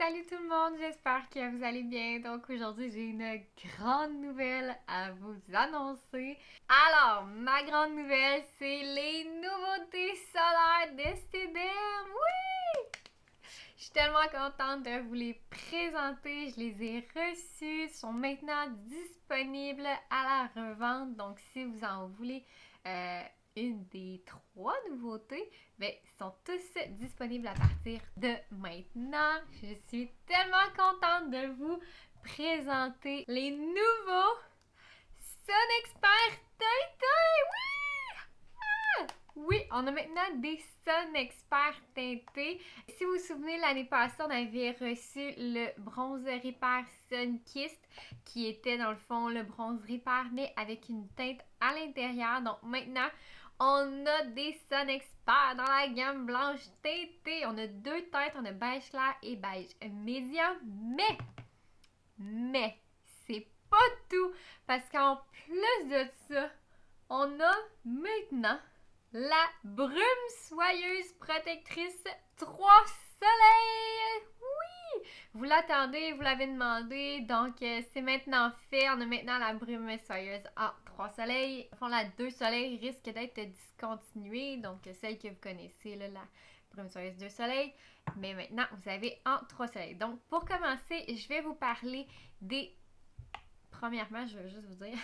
Salut tout le monde, j'espère que vous allez bien. Donc aujourd'hui, j'ai une grande nouvelle à vous annoncer. Alors, ma grande nouvelle, c'est les nouveautés solaires d'Estedem. Oui! Je suis tellement contente de vous les présenter. Je les ai reçues. Ils sont maintenant disponibles à la revente. Donc, si vous en voulez une des 3 nouveautés, ben, ils sont tous disponibles à partir de maintenant. Je suis tellement contente de vous présenter les nouveaux SunExpert teintés. Oui, on a maintenant des SunExpert teintés. Si vous vous souvenez, l'année passée, on avait reçu le bronze Repair Sunkist, qui était dans le fond le bronze Repair, mais avec une teinte à l'intérieur. Donc maintenant, on a des SunExpert dans la gamme blanche teintée. On a 2 teintes, on a beige clair et beige médium. Mais, c'est pas tout. Parce qu'en plus de ça, on a maintenant la brume soyeuse protectrice 3 soleils. Oui! Vous l'attendez, vous l'avez demandé, donc c'est maintenant fait. On a maintenant la brume soyeuse en 3 soleils. Au fond, la 2 soleils risque d'être discontinuée, donc celle que vous connaissez, là, la brume soyeuse 2 soleils. Mais maintenant, vous avez en 3 soleils. Donc, pour commencer, je vais vous parler des... Premièrement, je veux juste vous dire,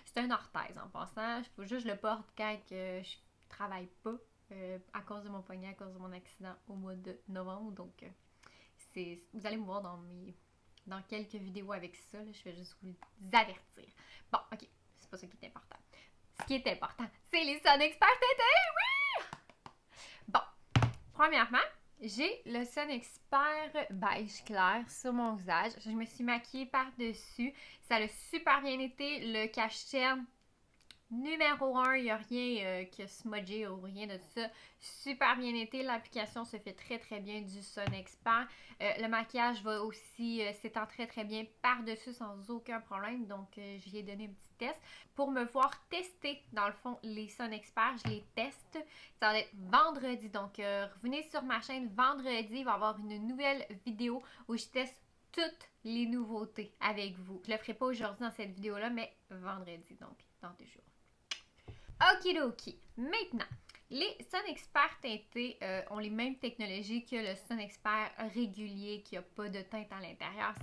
c'est un orthèse en passant. Il faut juste je le porte quand je travaille pas à cause de mon poignet, à cause de mon accident au mois de novembre. Donc, vous allez me voir dans quelques vidéos avec ça. Là, je vais juste vous avertir. Bon, ok, c'est pas ça qui est important. Ce qui est important, c'est les SunExpert teintés. Oui! Bon, premièrement, j'ai le SunExpert beige clair sur mon visage. Je me suis maquillée par-dessus. Ça a super bien été. Le cache-cerne numéro 1, il n'y a rien qui a smudgé ou rien de ça. Super bien été. L'application se fait très très bien du SunExpert. Le maquillage va aussi s'étend très très bien par-dessus sans aucun problème. Donc, je lui ai donné un petit test pour me voir tester dans le fond les SunExpert. Je les teste. Ça va être vendredi. Donc, revenez sur ma chaîne vendredi. Il va y avoir une nouvelle vidéo où je teste toutes les nouveautés avec vous. Je ne le ferai pas aujourd'hui dans cette vidéo-là, mais vendredi, donc dans 2 jours. Okidoki. Maintenant, les SunExpert teintés ont les mêmes technologies que le SunExpert régulier qui n'a pas de teinte à l'intérieur.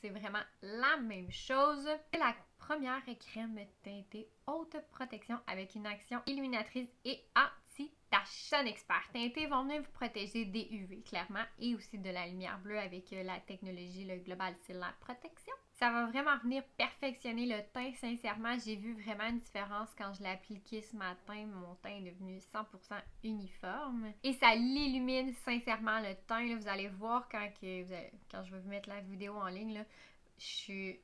C'est vraiment la même chose. C'est la première crème teintée haute protection avec une action illuminatrice et anti-tache. SunExpert teintés vont venir vous protéger des UV clairement et aussi de la lumière bleue avec la technologie le Global Cellulaire Protection. Ça va vraiment venir perfectionner le teint. Sincèrement, j'ai vu vraiment une différence quand je l'ai appliqué ce matin. Mon teint est devenu 100% uniforme. Et ça l'illumine sincèrement le teint. Là, vous allez voir quand je vais vous mettre la vidéo en ligne. Là, je suis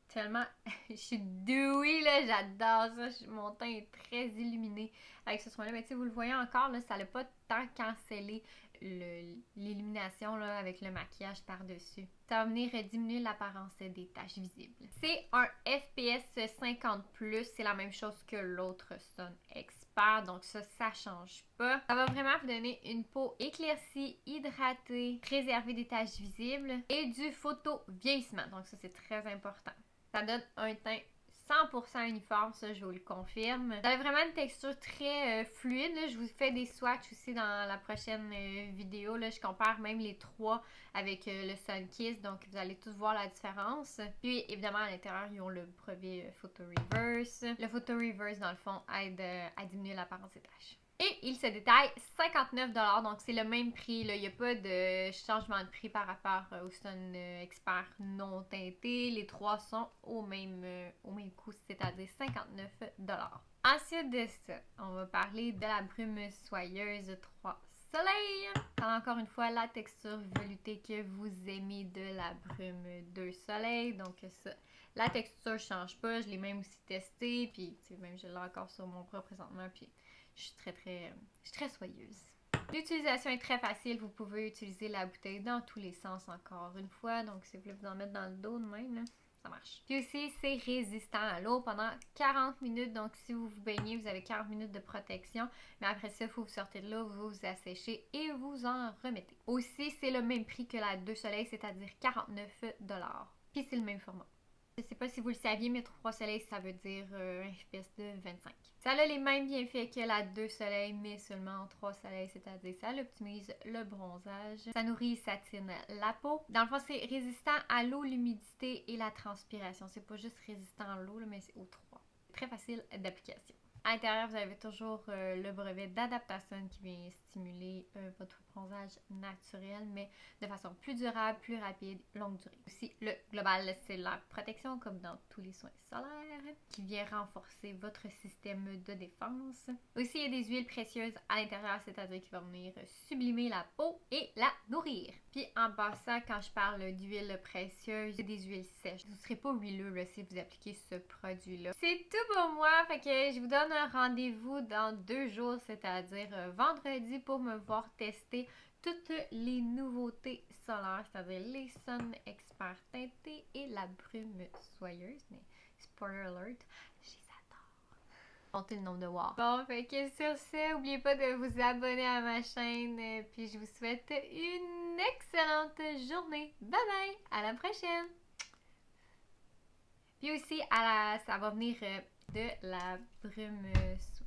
tellement... je suis dewy, là. J'adore ça. Mon teint est très illuminé avec ce soin-là. Mais tu sais, vous le voyez encore, là, ça n'a pas tant cancellé l'illumination là, avec le maquillage par-dessus. Ça va venir diminuer l'apparence des taches visibles. C'est un FPS 50+, c'est la même chose que l'autre SunExpert, donc ça change pas. Ça va vraiment vous donner une peau éclaircie, hydratée, préserver des taches visibles et du photo-vieillissement, donc ça c'est très important. Ça donne un teint 100% uniforme, ça je vous le confirme. Ça a vraiment une texture très fluide. Là. Je vous fais des swatchs aussi dans la prochaine vidéo. Là. Je compare même les 3 avec le Sunkist, donc vous allez tous voir la différence. Puis évidemment à l'intérieur, ils ont le brevet Photo Reverse. Le Photo Reverse dans le fond aide à diminuer l'apparence des taches. Et il se détaille 59$, donc c'est le même prix. Là. Il n'y a pas de changement de prix par rapport au SunExpert non teinté. Les 3 sont au même coût, c'est-à-dire 59$. Ensuite de ça, on va parler de la brume soyeuse 3 soleils. Encore une fois, la texture veloutée que vous aimez de la brume 2 soleils. Donc ça, la texture ne change pas. Je l'ai même aussi testé. Puis même je l'ai encore sur mon bras présentement. Puis je suis très soyeuse. L'utilisation est très facile. Vous pouvez utiliser la bouteille dans tous les sens encore une fois. Donc, si vous voulez vous en mettre dans le dos de même, là, ça marche. Puis aussi, c'est résistant à l'eau pendant 40 minutes. Donc, si vous vous baignez, vous avez 40 minutes de protection. Mais après ça, il faut vous sortir de l'eau, vous vous asséchez et vous en remettez. Aussi, c'est le même prix que la 2 soleils, c'est-à-dire 49 $. Puis c'est le même format. Je sais pas si vous le saviez, mais 3 soleils, ça veut dire un FPS de 25. Ça a les mêmes bienfaits que la 2 soleils, mais seulement en 3 soleils, c'est-à-dire ça optimise le bronzage. Ça nourrit et satine la peau. Dans le fond, c'est résistant à l'eau, l'humidité et la transpiration. C'est pas juste résistant à l'eau, mais c'est aux 3. Très facile d'application. À l'intérieur, vous avez toujours le brevet d'adaptation qui vient stimuler votre bronzage naturel, mais de façon plus durable, plus rapide, longue durée. Aussi, le global, c'est la protection, comme dans tous les soins solaires, qui vient renforcer votre système de défense. Aussi, il y a des huiles précieuses à l'intérieur, c'est-à-dire qui vont venir sublimer la peau et la nourrir. Puis en passant, quand je parle d'huile précieuse, c'est des huiles sèches. Vous ne serez pas huileux là, si vous appliquez ce produit-là. C'est tout pour moi, fait que je vous donne un rendez-vous dans 2 jours, c'est-à-dire vendredi, pour me voir tester toutes les nouveautés solaires, c'est-à-dire les Sun Expert teintés et la brume soyeuse. Mais spoiler alert, je les adore. Comptez le nombre de watts. Bon, fait que sur ce, n'oubliez pas de vous abonner à ma chaîne, puis je vous souhaite une excellente journée. Bye bye, à la prochaine! Puis aussi, ça va venir de la brume soyeuse.